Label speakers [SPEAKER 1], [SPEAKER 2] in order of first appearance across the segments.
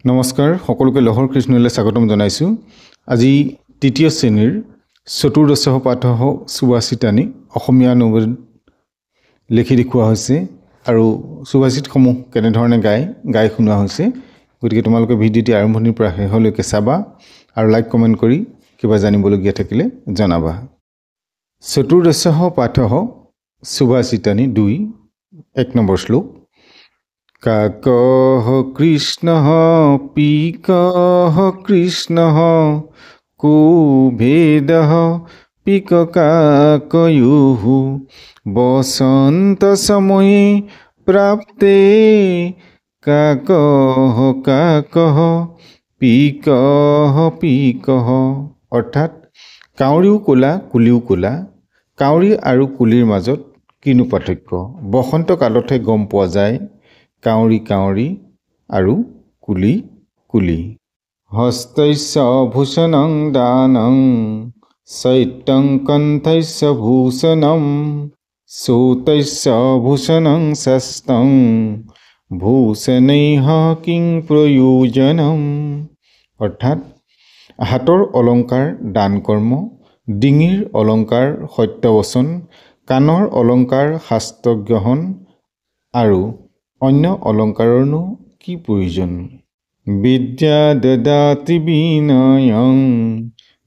[SPEAKER 1] নমস্কাৰ সকলোকে লহৰ কৃষ্ণলৈ স্বাগতম জনাইছো। আজি তৃতীয় শ্ৰেণীৰ চতুৰ্দশ পাঠহ সুভাষিতানি অসমীয়া নবেল লিখি দেখুওৱা হৈছে আৰু সুভাষিতসমূহ কেনেধৰণে গাই শুনোৱা হৈছে। গতিকে তোমালোকে ভিডিঅ'টি আৰম্ভণিৰ পৰা শেষলৈকে চাবা আৰু লাইক কমেণ্ট কৰি কিবা জানিবলগীয়া থাকিলে জনাবা। চতুৰ্দশ পাঠহ সুভাষিতানি 2 1 নম্বৰ শ্লোক। কাকঃ কৃষ্ণঃ পিকঃ কৃষ্ণঃ কো ভেদঃ পিক কাকয়োঃ বসন্ত সময়ে প্রাপ্তে কাকঃ কাকঃ পিকঃ পিকঃ। অৰ্থাৎ কাউৰীও ক'লা কুলিও ক'লা, কাউৰী আৰু কুলিৰ মাজত কিনো পাৰ্থক্য? বসন্ত কালতহে গম পোৱা যায় কাউৰী কাউৰী আৰু কুলি কুলি। হস্তস্য ভূষণং দানং চৈত্যং কণ্ঠস্য ভূষণম শ্ৰোতস্য ভূষণং শাস্ত্ৰং ভূষণৈঃ কিং প্ৰয়োজনম। অৰ্থাৎ হাতৰ অলংকাৰ দান কৰ্ম, ডিঙিৰ অলংকাৰ সত্যবচন, কাণৰ অলংকাৰ শাস্ত্ৰ গ্ৰহণ আৰু অন্য অলংকাৰৰনো কি প্ৰয়োজন? বিদ্যা দদাতি বিনয়ং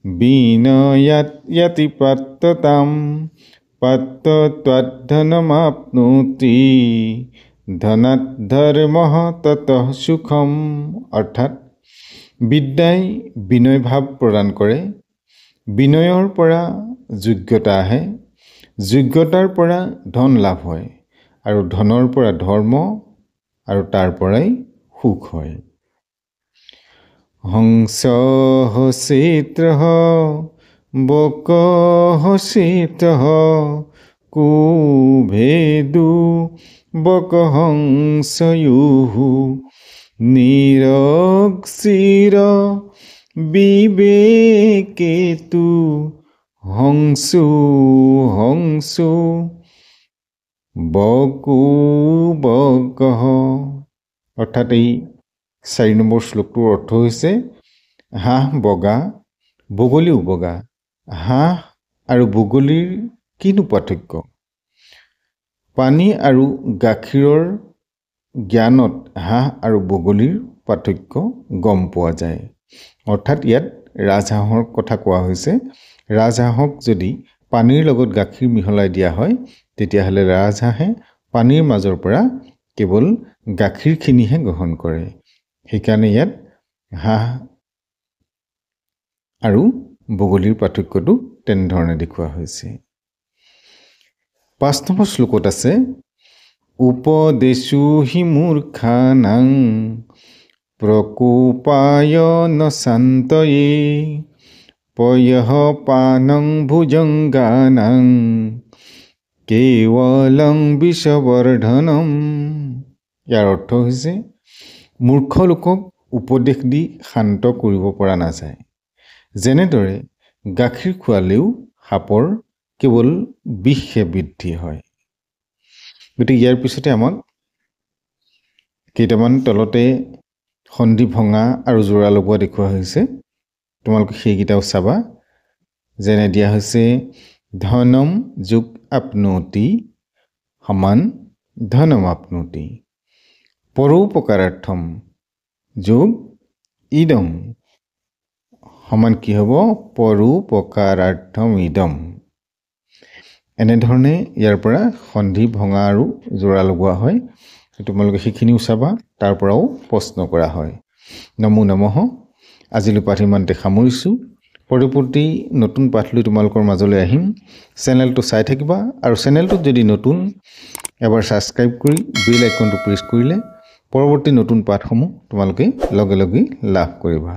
[SPEAKER 1] বিনয়াত য়াতি পাত্ৰতাম পাত্ৰত্বাৎ ধনমাপ্নোতি ধনাৎ ধৰ্মঃ ততঃ সুখম। অৰ্থাৎ বিদ্যাই বিনয় ভাৱ প্ৰদান কৰে, বিনয়ৰ পৰা যোগ্যতা আহে, যোগ্যতাৰ পৰা ধন লাভ হয় আৰু ধনৰ পৰা ধৰ্ম আৰু তাৰ পৰাই সুখ হয়। হংসঃ ক্ষেত্ৰঃ বকঃ ক্ষেত্ৰঃ কো ভেদো বকহংসয়োঃ নিৰক্ষীৰ বিবেকেতু হংসো হংসো বকো বকঃ। অৰ্থাৎ এই 4 নম্বৰ শ্লোকটোৰ অৰ্থ হৈছে হাঁহ বগা বগলীও বগা। হাঁহ আৰু বগলীৰ কিনো পাৰ্থক্য? পানী আৰু গাখীৰৰ জ্ঞানত হাঁহ আৰু বগলীৰ পাৰ্থক্য গম পোৱা যায়। অৰ্থাৎ ইয়াত ৰাজহাঁহৰ কথা কোৱা হৈছে। ৰাজহাঁহক যদি পানীৰ লগত গাখীৰ মিহলাই দিয়া হয় তেতিয়াহ'লে ৰাজহাঁহে পানীৰ মাজৰ পৰা কেৱল গাখীৰখিনিহে গ্ৰহণ কৰে। সেইকাৰণে ইয়াত হাঁহ আৰু বগলীৰ পাৰ্থক্যটো তেনেধৰণে দেখুওৱা হৈছে। 5 নম্বৰ শ্লোকত আছে উপদেশো হি মূৰ্খানাং প্ৰকোপায় ন শান্তয়ে পয়ঃ পানং ভুজঙ্গানাং কেৱলং বিষবৰ্ধনম। ইয়াৰ অৰ্থ হৈছে মূৰ্খ লোকক উপদেশ দি শান্ত কৰিব পৰা নাযায়। যেনেদৰে গাখীৰ খোৱালেও সাপৰ কেৱল বিষহে বৃদ্ধি হয়। গতিকে ইয়াৰ পিছতে আমাক কেইটামান তলতে সন্ধি ভঙা আৰু যোৰা লগোৱা দেখুওৱা হৈছে। তোমালোকে সেইকেইটাও চাবা। যেনে দিয়া হৈছে ধনম যোগ আপনোতি সমান ধনম আপনোতি, পৰোপকাৰাৰ্থম যোগ ইদম সমান কি হ'ব? পৰোপকাৰাৰ্থম ইদম। এনেধৰণে ইয়াৰ পৰা সন্ধি ভঙা আৰু যোৰা লগোৱা হয়। তোমালোকে সেইখিনিও চাবা, তাৰ পৰাও প্ৰশ্ন কৰা হয়। নমো নমঃ। আজিলৈ পাঠ ইমানতে সামৰিছোঁ। পৰৱৰ্তী নতুন পাঠ লৈ তোমালোকৰ মাজলৈ আহিম। চেনেলটো চাই থাকিবা আৰু চেনেলটোত যদি নতুন এবাৰ ছাবস্ক্ৰাইব কৰি বেল আইকনটো প্ৰেছ কৰিলে পৰৱৰ্তী নতুন পাঠসমূহ তোমালোকে লগে লগে লাভ কৰিবা।